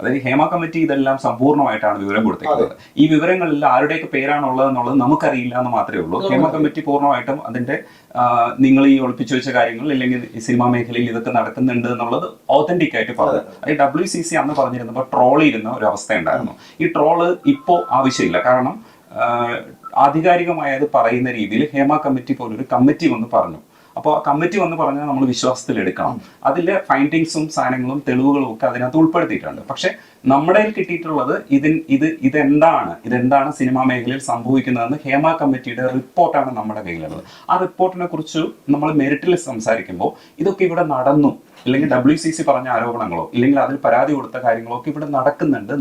അതായത് ഹേമ കമ്മിറ്റി ഇതെല്ലാം സമ്പൂർണ്ണമായിട്ടാണ് വിവരം കൊടുത്തിരിക്കുന്നത്. ഈ വിവരങ്ങളിൽ ആരുടെയൊക്കെ പേരാണുള്ളതെന്നുള്ളത് നമുക്കറിയില്ല എന്ന് മാത്രമേ ഉള്ളൂ. ഹേമ കമ്മിറ്റി പൂർണ്ണമായിട്ടും അതിന്റെ നിങ്ങൾ ഈ ഒളിപ്പിച്ചു വെച്ച കാര്യങ്ങൾ അല്ലെങ്കിൽ ഈ സിനിമാ മേഖലയിൽ ഇതൊക്കെ നടക്കുന്നുണ്ട് എന്നുള്ളത് ഓതന്റിക് ആയിട്ട് പറഞ്ഞു. അതായത് WCC അന്ന് പറഞ്ഞിരുന്നപ്പോൾ ട്രോൾ ചെയ്യുന്ന ഒരു അവസ്ഥ ഉണ്ടായിരുന്നു. ഈ ട്രോള് ഇപ്പോൾ ആവശ്യമില്ല. കാരണം ആധികാരികമായി അത് പറയുന്ന രീതിയിൽ ഹേമ കമ്മിറ്റി പോലൊരു കമ്മിറ്റി വന്ന് പറഞ്ഞു. അപ്പോൾ ആ കമ്മിറ്റി വന്ന് പറഞ്ഞാൽ നമ്മൾ വിശ്വാസത്തിൽ എടുക്കണം. അതിലെ ഫൈൻഡിങ്സും സാധനങ്ങളും തെളിവുകളും ഒക്കെ അതിനകത്ത് ഉൾപ്പെടുത്തിയിട്ടുണ്ട്. പക്ഷെ നമ്മുടെ കിട്ടിയിട്ടുള്ളത് ഇതെന്താണ് സിനിമാ മേഖലയിൽ സംഭവിക്കുന്നതെന്ന് ഹേമ കമ്മിറ്റിയുടെ റിപ്പോർട്ടാണ് നമ്മുടെ കയ്യിലുള്ളത്. ആ റിപ്പോർട്ടിനെ കുറിച്ച് നമ്മൾ മെറിറ്റിൽ സംസാരിക്കുമ്പോൾ ഇതൊക്കെ ഇവിടെ നടന്നു, അല്ലെങ്കിൽ WCC പറഞ്ഞ ആരോപണങ്ങളോ ഇല്ലെങ്കിൽ അതിൽ പരാതി കൊടുത്ത കാര്യങ്ങളോ ഒക്കെ ഇവിടെ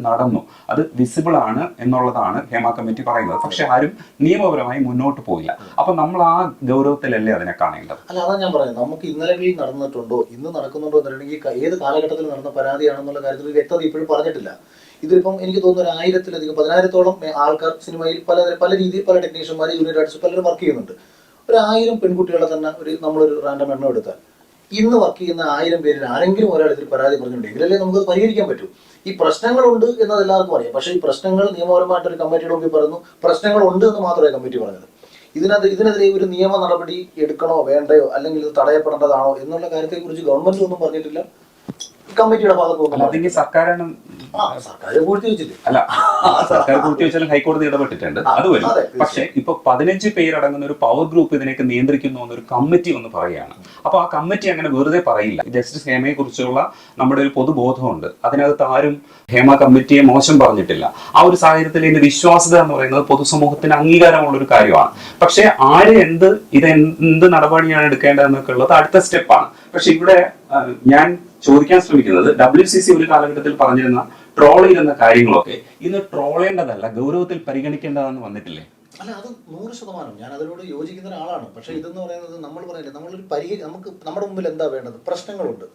നടന്നു, അത് വിസിബിൾ ആണ് എന്നുള്ളതാണ് ഹേമ കമ്മിറ്റി പറയുന്നത്. പക്ഷെ ആരും നിയമപരമായി മുന്നോട്ട് പോയില്ല. അപ്പൊ നമ്മൾ ആ ഗൗരവത്തിലല്ലേ അതിനെ കാണേണ്ടത്? അല്ല, അതാണ് ഞാൻ പറയുന്നത്. നമുക്ക് ഇന്നലെ നടന്നിട്ടുണ്ടോ ഇന്ന് നടക്കുന്നുണ്ടോ എന്നുണ്ടെങ്കിൽ ഏത് കാലഘട്ടത്തിൽ നടന്ന പരാതിയാണെന്നുള്ള കാര്യത്തിൽ വ്യക്തത ഇപ്പോഴും പറഞ്ഞിട്ടില്ല. ഇതിപ്പം എനിക്ക് തോന്നുന്നു 1000-ത്തിലധികം 10,000-ത്തോളം ആൾക്കാർ സിനിമയിൽ പല രീതിയിൽ പല ടെക്നീഷ്യന്മാർ, ജൂനിയർ ആർട്ടിസ്റ്റ് പലരും വർക്ക് ചെയ്യുന്നുണ്ട്. ഒരു 1000 പെൺകുട്ടികളെ തന്നെ നമ്മളൊരു റാൻഡം എണ്ണം എടുത്താൽ ഇന്ന് വർക്ക് ചെയ്യുന്ന 1000 പേരിൽ ആരെങ്കിലും ഒരാൾ ഇതിൽ പരാതി പറഞ്ഞിട്ടുണ്ടെങ്കിലല്ലേ നമുക്കത് പരിഹരിക്കാൻ പറ്റൂ. ഈ പ്രശ്നങ്ങളുണ്ട് എന്നത് എല്ലാവർക്കും അറിയാം. പക്ഷേ ഈ പ്രശ്നങ്ങൾ നിയമപരമായിട്ടൊരു കമ്മിറ്റിയുടെ മുമ്പിൽ പറയുന്നു പ്രശ്നങ്ങളുണ്ട് എന്ന് മാത്രമേ കമ്മിറ്റി പറഞ്ഞത്. ഇതിനെതിരെ ഒരു നിയമ നടപടി എടുക്കണോ വേണ്ടയോ അല്ലെങ്കിൽ ഇത് തടയപ്പെടേണ്ടതാണോ എന്നുള്ള കാര്യത്തെക്കുറിച്ച് ഗവൺമെന്റ് ഒന്നും പറഞ്ഞിട്ടില്ല, കമ്മിറ്റിയുടെ ഭാഗത്ത് സർക്കാരാണ് സർക്കാർ പൂഴ്ത്തിവെച്ചില്ല. അല്ല, സർക്കാർ പൂഴ്ത്തിവെച്ചാലും ഹൈക്കോടതി ഇടപെട്ടിട്ടുണ്ട്, അത് വരും. പക്ഷെ ഇപ്പൊ 15 പേരടങ്ങുന്ന ഒരു പവർ ഗ്രൂപ്പ് ഇതിനൊക്കെ നിയന്ത്രിക്കുന്നു എന്നൊരു കമ്മിറ്റി ഒന്ന് പറയുകയാണ്. അപ്പൊ ആ കമ്മിറ്റി അങ്ങനെ വെറുതെ പറയില്ല. ജസ്റ്റിസ് ഹേമയെ കുറിച്ചുള്ള നമ്മുടെ ഒരു പൊതുബോധമുണ്ട്. അതിനകത്ത് ആരും ഹേമ കമ്മിറ്റിയെ മോശം പറഞ്ഞിട്ടില്ല. ആ ഒരു സാഹചര്യത്തിൽ ഇതിന്റെ വിശ്വാസ്യത എന്ന് പറയുന്നത് പൊതുസമൂഹത്തിന് അംഗീകാരമുള്ള ഒരു കാര്യമാണ്. പക്ഷെ എന്ത് നടപടിയാണ് എടുക്കേണ്ടതെന്നൊക്കെ ഉള്ളത് അടുത്ത സ്റ്റെപ്പാണ്. പക്ഷെ ഇവിടെ ഞാൻ ചോദിക്കാൻ ശ്രമിക്കുന്നത് WCC ഒരു കാലഘട്ടത്തിൽ പറഞ്ഞിരുന്ന ട്രോൾ ചെയ്യുന്ന കാര്യങ്ങളൊക്കെ ഇന്ന് ട്രോൾ ചെയ്യേണ്ടതല്ല, ഗൗരവത്തിൽ പരിഗണിക്കേണ്ടതെന്ന് വന്നിട്ടില്ലേ? അല്ല, അത് 100% ഞാൻ അതിനോട് യോജിക്കുന്ന ഒരാളാണ്. പക്ഷെ ഇതെന്ന് പറയുന്നത് നമ്മൾ പറയില്ലേ, നമുക്ക് നമ്മുടെ മുമ്പിൽ എന്താ വേണ്ടത്? പ്രശ്നങ്ങളുണ്ട്,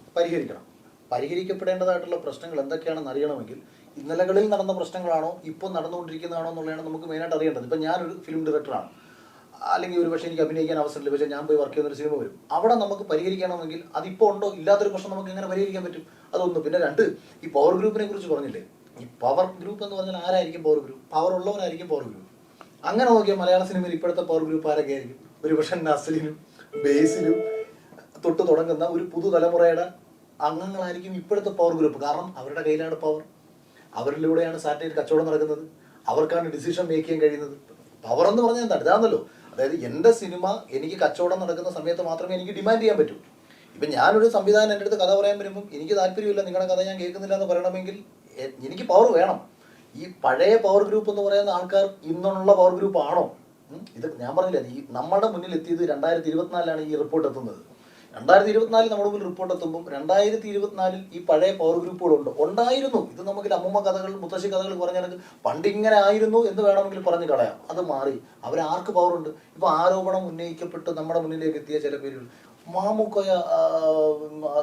പരിഹരിക്കപ്പെടേണ്ടതായിട്ടുള്ള പ്രശ്നങ്ങൾ എന്തൊക്കെയാണെന്ന് അറിയണമെങ്കിൽ ഇന്നലകളിൽ നടന്ന പ്രശ്നങ്ങളാണോ ഇപ്പോൾ നടന്നുകൊണ്ടിരിക്കുന്നതാണോ എന്നുള്ളതാണ് നമുക്ക് മെയിനായിട്ട് അറിയേണ്ടത്. ഇപ്പം ഞാനൊരു ഫിലിം ഡയറക്ടറാണ്, അല്ലെങ്കിൽ ഒരു പക്ഷേ എനിക്ക് അഭിനയിക്കാൻ അവസരം ലഭിച്ചാൽ ഞാൻ പോയി വർക്ക് ചെയ്യുന്നൊരു സിനിമ വരും. അവിടെ നമുക്ക് പരിഹരിക്കണമെങ്കിൽ അതിപ്പോൾ ഉണ്ടോ ഇല്ലാത്തൊരു പ്രശ്നം നമുക്ക് എങ്ങനെ പരിഹരിക്കാൻ പറ്റും? അതൊന്ന്. പിന്നെ 2, ഈ പവർ ഗ്രൂപ്പിനെ കുറിച്ച് പറഞ്ഞില്ലേ, ഈ പവർ ഗ്രൂപ്പ് എന്ന് പറഞ്ഞാൽ ആരായിരിക്കും പവർ ഗ്രൂപ്പ്? പവർ ഉള്ളവരായിരിക്കും പവർ ഗ്രൂപ്പ്. അങ്ങനെ നോക്കിയാൽ മലയാള സിനിമയിൽ ഇപ്പോഴത്തെ പവർ ഗ്രൂപ്പ് ആരൊക്കെ ആയിരിക്കും? ഒരു പക്ഷേ നസ്ലിനും ബേസിലും തൊട്ട് തുടങ്ങുന്ന ഒരു പുതുതലമുറയുടെ അംഗങ്ങളായിരിക്കും ഇപ്പോഴത്തെ പവർ ഗ്രൂപ്പ്. കാരണം അവരുടെ കയ്യിലാണ് പവർ, അവരിലൂടെയാണ് സാറ്റലൈറ്റ് കച്ചവടം നടക്കുന്നത്, അവർക്കാണ് ഡിസിഷൻ മേക്ക് ചെയ്യാൻ കഴിയുന്നത്. പവർ എന്ന് പറഞ്ഞാൽ എന്താ? ഇതാണല്ലോ. അതായത് എൻ്റെ സിനിമ എനിക്ക് കച്ചവടം നടക്കുന്ന സമയത്ത് മാത്രമേ എനിക്ക് ഡിമാൻഡ് ചെയ്യാൻ പറ്റൂ. ഇപ്പം ഞാനൊരു സംവിധാനം എൻ്റെ അടുത്ത് കഥ പറയാൻ വരുമ്പം എനിക്ക് താല്പര്യമില്ല, നിങ്ങളുടെ കഥ ഞാൻ കേൾക്കുന്നില്ല എന്ന് പറയണമെങ്കിൽ എനിക്ക് പവർ വേണം. ഈ പഴയ പവർ ഗ്രൂപ്പ് എന്ന് പറയുന്ന ആൾക്കാർ ഇന്നുള്ള പവർ ഗ്രൂപ്പ് ആണോ? ഇത് ഞാൻ പറഞ്ഞില്ല, ഈ നമ്മുടെ മുന്നിൽ എത്തിയത് 2024 ഈ റിപ്പോർട്ട് എത്തുന്നത്. 2024 നമ്മുടെ മുന്നിൽ റിപ്പോർട്ട് എത്തുമ്പോൾ 2024 ഈ പഴയ പവർ ഗ്രൂപ്പുകൾ ഉണ്ടായിരുന്നു. ഇത് നമുക്ക് അമ്മൂമ്മ കഥകൾ, മുത്തശ്ശി കഥകൾ പറഞ്ഞാൽ പണ്ടിങ്ങനെ ആയിരുന്നു എന്ന് വേണമെങ്കിൽ പറഞ്ഞു കളയാം. അത് മാറി. അവരാർക്ക് പവറുണ്ട്? ഇപ്പൊ ആരോപണം ഉന്നയിക്കപ്പെട്ട് നമ്മുടെ മുന്നിലേക്ക് എത്തിയ ചില പേരുകൾ, മാമുക്കോയ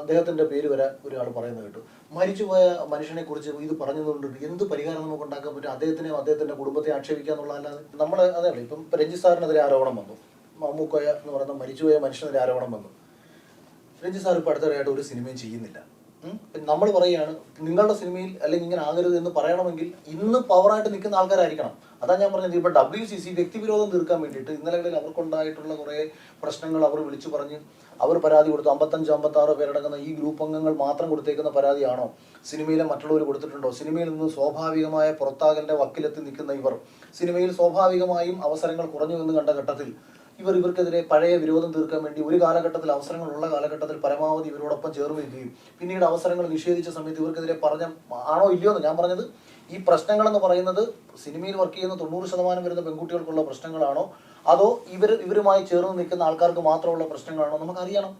അദ്ദേഹത്തിന്റെ പേര് വരെ ഒരാൾ പറയുന്നത് കേട്ടു. മരിച്ചുപോയ മനുഷ്യനെ കുറിച്ച് ഇത് പറഞ്ഞതുകൊണ്ട് എന്ത് പരിഹാരം നമുക്ക് ഉണ്ടാക്കാൻ പറ്റും? അദ്ദേഹത്തിന്റെ കുടുംബത്തെ ആക്ഷേപിക്കുക എന്നുള്ളതല്ലാതെ നമ്മൾ അതേ. ഇപ്പം രഞ്ജിത്ത് സാറിനെതിരെ ആരോപണം വന്നു, മാമുക്കോയ എന്ന് പറയുന്ന മരിച്ചുപോയ മനുഷ്യനെതിരെ ആരോപണം വന്നു. രഞ്ജിത്ത് സാർ ഇപ്പോൾ അടുത്തിടെയായിട്ട് ഒരു സിനിമയും ചെയ്യുന്നില്ല. നമ്മൾ പറയുകയാണ് നിങ്ങളുടെ സിനിമയിൽ അല്ലെങ്കിൽ ഇങ്ങനെ ആകരുത് എന്ന് പറയണമെങ്കിൽ ഇന്ന് പവറായിട്ട് നിൽക്കുന്ന ആൾക്കാരായിരിക്കണം. അതാണ് ഞാൻ പറഞ്ഞത്. ഇപ്പോൾ WCC വ്യക്തിവിരോധം തീർക്കാൻ വേണ്ടിയിട്ട് ഇന്നലകളിൽ അവർക്കുണ്ടായിട്ടുള്ള കുറേ പ്രശ്നങ്ങൾ അവർ വിളിച്ചു പറഞ്ഞ് അവർ പരാതി കൊടുത്തു. 55-56 പേരടങ്ങുന്ന ഈ ഗ്രൂപ്പ് അംഗങ്ങൾ മാത്രം കൊടുത്തേക്കുന്ന പരാതിയാണോ സിനിമയിലെ മറ്റുള്ളവർ കൊടുത്തിട്ടുണ്ടോ? സിനിമയിൽ നിന്ന് സ്വാഭാവികമായ പുറത്താകലിന്റെ വക്കിലെത്തി നിൽക്കുന്ന ഇവർ സിനിമയിൽ സ്വാഭാവികമായും അവസരങ്ങൾ കുറഞ്ഞു എന്ന് കണ്ട ഘട്ടത്തിൽ ഇവർക്കെതിരെ പഴയ വിരോധം തീർക്കാൻ വേണ്ടി ഒരു കാലഘട്ടത്തിൽ അവസരങ്ങളുള്ള കാലഘട്ടത്തിൽ പരമാവധി ഇവരോടൊപ്പം ചേർന്ന് നിൽക്കുകയും പിന്നീട് അവസരങ്ങൾ നിഷേധിച്ച സമയത്ത് ഇവർക്കെതിരെ പറഞ്ഞ ആണോ ഇല്ലയോ എന്ന് ഞാൻ പറഞ്ഞത്. ഈ പ്രശ്നങ്ങളെന്ന് പറയുന്നത് സിനിമയിൽ വർക്ക് ചെയ്യുന്ന 90% വരുന്ന പെൺകുട്ടികൾക്കുള്ള പ്രശ്നങ്ങളാണോ അതോ ഇവരുമായി ചേർന്ന് നിൽക്കുന്ന ആൾക്കാർക്ക് മാത്രമുള്ള പ്രശ്നങ്ങളാണോ നമുക്കറിയണം.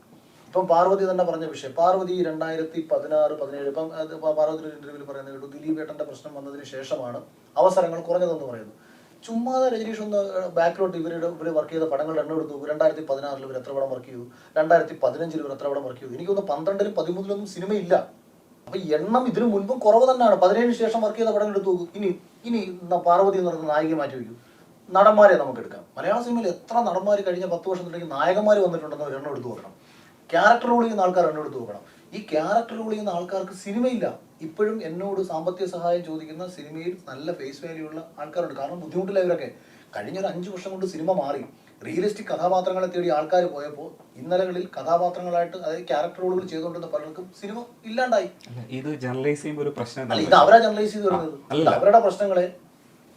ഇപ്പം പാർവതി തന്നെ പറഞ്ഞ വിഷയം, പാർവതി 2016-17 ഇപ്പം പാർവതി ഒരു ഇന്റർവ്യൂവിൽ പറയുന്നത് കേട്ടു, ദിലീപ് ഏട്ടന്റെ പ്രശ്നം വന്നതിന് ശേഷമാണ് അവസരങ്ങൾ കുറഞ്ഞതെന്ന് പറയുന്നു. ചുമ്മാതെ രജനീഷ് ഒന്ന് ബാക്കിലോട്ട് ഇവർ വർക്ക് ചെയ്ത പടങ്ങളുടെ എണ്ണം എടുത്തു. 2016 ഇവർ എത്ര പടം വർക്ക് ചെയ്തു, 2015 ഇവർ എത്ര പടം വർക്ക് ചെയ്തു? എനിക്കൊന്ന് 12-ലും 13-ലൊന്നും സിനിമയില്ല. അപ്പൊ എണ്ണം ഇതിനു മുൻപും കുറവ് തന്നെയാണ്. 17 ശേഷം വർക്ക് ചെയ്ത പടങ്ങൾ എടുത്തു നോക്കൂ. ഇനി പാർവതി എന്ന് പറയുന്ന നായിക മാറ്റി വയ്ക്കൂ. നടന്മാരെ നമുക്ക് എടുക്കാം. മലയാള സിനിമയിൽ എത്ര നടന്മാർ കഴിഞ്ഞ 10 വർഷത്തിലേക്ക് നായകന്മാർ വന്നിട്ടുണ്ടെന്ന് ഒരെണ്ണം എടുത്തു നോക്കണം. ക്യാരക്ടർ റോൾ ചെയ്യുന്ന ആൾക്കാർ എണ്ണം എടുത്തു നോക്കണം. ഈ ക്യാരക്ടർ റോൾ ചെയ്യുന്ന ആൾക്കാർക്ക് സിനിമയില്ല. ഇപ്പോഴും എന്നോട് സാമ്പത്തിക സഹായം ചോദിക്കുന്ന സിനിമയിൽ നല്ല ഫേസ് വാല്യൂ ഉള്ള ആൾക്കാരുണ്ട്. കാരണം ബുദ്ധിമുട്ടില്ല ഇവരൊക്കെ. കഴിഞ്ഞൊരു 5 വർഷം കൊണ്ട് സിനിമ മാറി. റിയലിസ്റ്റിക് കഥാപാത്രങ്ങളെ തേടി ആൾക്കാർ പോയപ്പോൾ ഇന്നലകളിൽ കഥാപാത്രങ്ങളായിട്ട് അതായത് ക്യാരക്ടർ റോളുകൾ ചെയ്തുകൊണ്ടിരുന്ന പലർക്കും സിനിമ ഇല്ലാണ്ടായി. ഇത് ജനറലൈസ് ചെയ്യുമ്പോൾ ഒരു പ്രശ്നം ഇത് അവരാ ജനറലൈസ് ചെയ്ത് വരുന്നത്. അവരുടെ പ്രശ്നങ്ങളെ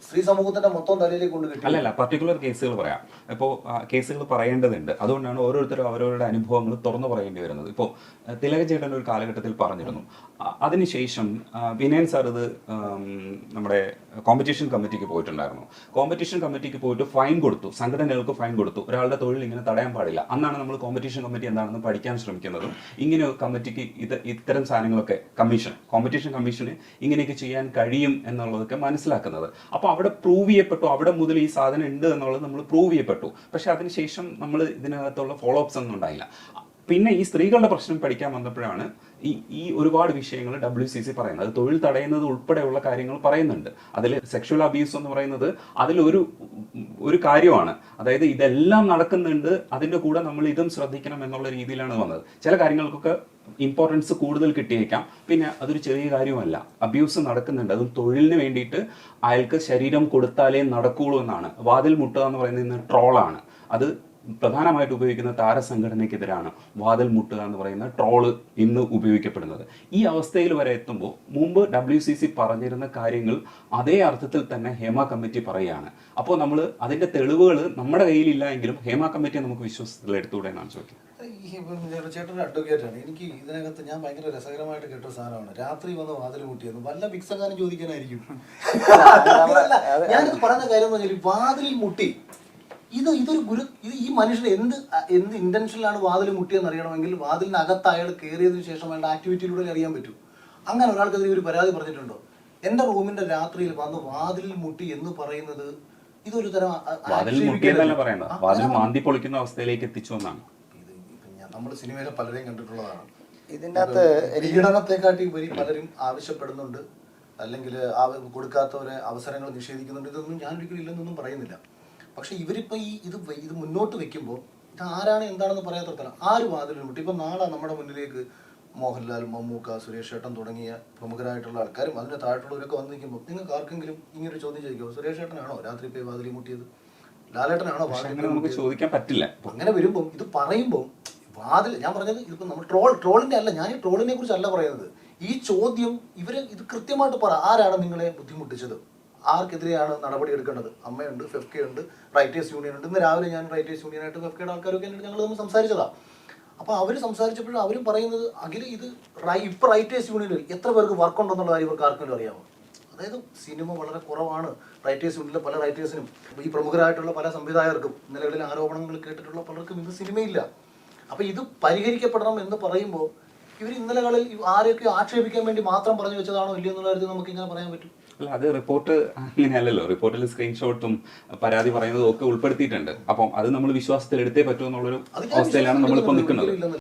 സ്ത്രീ സമൂഹത്തിന്റെ മൊത്തം തലയിലേക്ക് കൊണ്ട് കിട്ടി. അല്ലല്ല, പർട്ടിക്കുലർ കേസുകൾ പറയാം. ഇപ്പോൾ കേസുകൾ പറയേണ്ടതുണ്ട്. അതുകൊണ്ടാണ് ഓരോരുത്തരും അവരവരുടെ അനുഭവങ്ങൾ തുറന്നു പറയേണ്ടി വരുന്നത്. ഇപ്പോൾ തിലക ചേട്ടൻ ഒരു കാലഘട്ടത്തിൽ പറഞ്ഞിരുന്നു. അതിനുശേഷം വിനയൻ സാർ ഇത് നമ്മുടെ കോമ്പറ്റീഷൻ കമ്മിറ്റിക്ക് പോയിട്ടുണ്ടായിരുന്നു. കോമ്പറ്റീഷൻ കമ്മിറ്റിക്ക് പോയിട്ട് ഫൈൻ കൊടുത്തു, സംഘടനകൾക്ക് ഫൈൻ കൊടുത്തു. ഒരാളുടെ തൊഴിൽ ഇങ്ങനെ തടയാൻ പാടില്ല. അന്നാണ് നമ്മൾ കോമ്പറ്റീഷൻ കമ്മിറ്റി എന്താണെന്ന് പഠിക്കാൻ ശ്രമിക്കുന്നതും ഇങ്ങനെ കമ്മിറ്റിക്ക് ഇത്തരം സാധനങ്ങളൊക്കെ കോമ്പറ്റീഷൻ കമ്മീഷന് ഇങ്ങനെയൊക്കെ ചെയ്യാൻ കഴിയും എന്നുള്ളതൊക്കെ മനസ്സിലാക്കുന്നത്. അപ്പോൾ അവിടെ പ്രൂവ് ചെയ്യപ്പെട്ടു, അവിടെ മുതൽ ഈ സാധനം ഉണ്ട് എന്നുള്ളത് നമ്മൾ പ്രൂവ് ചെയ്യപ്പെട്ടു. പക്ഷെ അതിനുശേഷം നമ്മൾ ഇതിനകത്തുള്ള ഫോളോ അപ്സ് ഒന്നും ഉണ്ടായില്ല. പിന്നെ ഈ സ്ത്രീകളുടെ പ്രശ്നം പഠിക്കാൻ വന്നപ്പോഴാണ് ഈ ഒരുപാട് വിഷയങ്ങൾ WCC പറയുന്നത്. അത് തൊഴിൽ തടയുന്നത് ഉൾപ്പെടെയുള്ള കാര്യങ്ങൾ പറയുന്നുണ്ട്. അതിൽ സെക്ഷൽ അബ്യൂസ് എന്ന് പറയുന്നത് അതിലൊരു കാര്യമാണ്. അതായത് ഇതെല്ലാം നടക്കുന്നുണ്ട്, അതിൻ്റെ കൂടെ നമ്മൾ ഇതും ശ്രദ്ധിക്കണം എന്നുള്ള രീതിയിലാണ് വന്നത്. ചില കാര്യങ്ങൾക്കൊക്കെ ഇമ്പോർട്ടൻസ് കൂടുതൽ കിട്ടിയേക്കാം, പിന്നെ അതൊരു ചെറിയ കാര്യമല്ല. അബ്യൂസ് നടക്കുന്നുണ്ട്, അതും തൊഴിലിന് വേണ്ടിയിട്ട് അയാൾക്ക് ശരീരം കൊടുത്താലേ നടക്കുകയുള്ളൂ എന്നാണ്. വാതിൽ മുട്ടുക എന്ന് പറയുന്നത് ഇന്ന് ട്രോളാണ്. അത് പ്രധാനമായിട്ട് ഉപയോഗിക്കുന്ന താരസംഘടനയ്ക്കെതിരാണ് വാതിൽ മുട്ടുക എന്ന് പറയുന്ന ട്രോള് ഇന്ന് ഉപയോഗിക്കപ്പെടുന്നത്. ഈ അവസ്ഥയിൽ വരെ എത്തുമ്പോൾ മുമ്പ് WCC പറഞ്ഞിരുന്ന കാര്യങ്ങൾ അതേ അർത്ഥത്തിൽ തന്നെ ഹേമ കമ്മിറ്റി പറയുകയാണ്. അപ്പോൾ നമ്മൾ അതിൻ്റെ തെളിവുകൾ നമ്മുടെ കയ്യിലില്ല എങ്കിലും ഹേമ കമ്മിറ്റിയെ നമുക്ക് വിശ്വാസത്തിൽ എടുത്തുകൂടെ എന്നാണ് ചോദിക്കുന്നത്. ചേട്ടൻ അഡ്വക്കേറ്റ് ആണ്. എനിക്ക് ഇതിനകത്ത് ഞാൻ ഭയങ്കര രസകരമായിട്ട് കേട്ട സാധനമാണ് രാത്രി വന്ന് വാതിൽ മുട്ടിയെന്ന്. വല്ല ഭിക്ഷക്കാരൻ ചോദിക്കാനായിരിക്കും. ഞാനിത് പറയുന്ന കാര്യം എന്ന് പറഞ്ഞാൽ വാതിലിൽ മുട്ടി ഈ മനുഷ്യൻ എന്ത് ഇന്റൻഷനിലാണ് വാതിൽ മുട്ടിയെന്ന് അറിയണമെങ്കിൽ വാതിലിനകത്ത് അയാൾ കയറിയതിനു ശേഷം അയാളുടെ ആക്ടിവിറ്റിയിലൂടെ അറിയാൻ പറ്റും. അങ്ങനെ ഒരാൾക്കെതിരെ ഒരു പരാതി പറഞ്ഞിട്ടുണ്ടോ? എന്റെ റൂമിന്റെ രാത്രിയിൽ വന്ന് വാതിലിൽ മുട്ടി എന്ന് പറയുന്നത് ഇതൊരു തരം പൊളിക്കുന്ന അവസ്ഥയിലേക്ക് എത്തിച്ചു എന്നാണ്. നമ്മൾ സിനിമയിലെ പലരെയും കണ്ടിട്ടുള്ളതാണ്. ഇതിനകത്ത് പീഡനത്തെക്കാട്ടി ഉപരി പലരും ആവശ്യപ്പെടുന്നുണ്ട്, അല്ലെങ്കിൽ കൊടുക്കാത്തവരെ അവസരങ്ങൾ നിഷേധിക്കുന്നുണ്ട്. ഇതൊന്നും ഞാൻ ഒരിക്കലും ഇല്ലെന്നൊന്നും പറയുന്നില്ല. പക്ഷെ ഇവരിപ്പോൾ ഇത് മുന്നോട്ട് വെക്കുമ്പോൾ ഇത് ആരാണ് എന്താണെന്ന് പറയാത്തല്ല. ആര് വാതിലും മുട്ടി. ഇപ്പം നാളെ നമ്മുടെ മുന്നിലേക്ക് മോഹൻലാൽ, മമ്മൂക്ക, സുരേഷ് ഏട്ടൻ തുടങ്ങിയ പ്രമുഖരായിട്ടുള്ള ആൾക്കാരും അതിൻ്റെ താഴെയുള്ളവരൊക്കെ വന്ന് നിൽക്കുമ്പോൾ നിങ്ങൾക്ക് ആർക്കെങ്കിലും ഇങ്ങനൊരു ചോദ്യം ചോദിക്കുമോ? സുരേഷ് ഏട്ടനാണോ രാത്രി പോയി വാതിൽ മുട്ടിയത്? ലാലേട്ടനാണോ വാതിൽ നമുക്ക് ചോദിക്കാൻ പറ്റില്ല. അങ്ങനെ വരുമ്പോൾ ഇത് പറയുമ്പോൾ വാതിൽ, ഞാൻ പറഞ്ഞത് ഇതിപ്പോൾ നമ്മൾ ട്രോളിൻ്റെ അല്ല, ഞാൻ ഈ ട്രോളിനെ കുറിച്ചല്ല പറയുന്നത്. ഈ ചോദ്യം ഇത് കൃത്യമായിട്ട് പറ. ആരാണ് നിങ്ങളെ ബുദ്ധിമുട്ടിച്ചത്? ആർക്കെതിരെയാണ് നടപടി എടുക്കേണ്ടത്? അമ്മയുണ്ട്, ഫെഫ്കയുണ്ട്, റൈറ്റേഴ്സ് യൂണിയൻ ഉണ്ട്. ഇന്ന് രാവിലെ ഞാൻ റൈറ്റേഴ്സ് യൂണിയനായിട്ട് ഫെഫ്കയുടെ ആൾക്കാരൊക്കെ ഞങ്ങൾ തമ്മിൽ സംസാരിച്ചതാണ്. അപ്പോൾ അവർ സംസാരിച്ചപ്പോഴും അവരും പറയുന്നത് അഖിൽ ഇത് ഇപ്പോൾ റൈറ്റേഴ്സ് യൂണിയനിൽ എത്ര പേർക്ക് വർക്ക് ഉണ്ടെന്നുള്ള കാര്യം ഇവർക്ക് ആർക്കെങ്കിലും അറിയാമോ? അതായത് സിനിമ വളരെ കുറവാണ് റൈറ്റേഴ്സ് യൂണിയനിലെ പല റൈറ്റേഴ്സിനും, ഈ പ്രമുഖരായിട്ടുള്ള പല സംവിധായകർക്കും, നിലവിലെ ആരോപണങ്ങൾ കേട്ടിട്ടുള്ള പലർക്കും ഇന്ന് സിനിമയില്ല. അപ്പോൾ ഇത് പരിഹരിക്കപ്പെടണം എന്ന് പറയുമ്പോൾ ഇവർ ഇന്നലകളിൽ ആരെയൊക്കെ ആക്ഷേപിക്കാൻ വേണ്ടി മാത്രം പറഞ്ഞു വെച്ചതാണോ ഇല്ലയോ എന്നുള്ള കാര്യത്തിൽ നമുക്ക് ഇങ്ങനെ പറയാൻ പറ്റും? അല്ല, അത് റിപ്പോർട്ട് അങ്ങനെയല്ലല്ലോ. റിപ്പോർട്ടിൽ സ്ക്രീൻഷോട്ടും പരാതി പറയുന്നതും ഒക്കെ ഉൾപ്പെടുത്തിയിട്ടുണ്ട്. അപ്പം അത് നമ്മൾ വിശ്വാസത്തിൽ എടുത്തേ പറ്റൂ എന്നുള്ളൊരു അവസ്ഥയിലാണ് നമ്മളിപ്പോൾ നിൽക്കുന്നത്.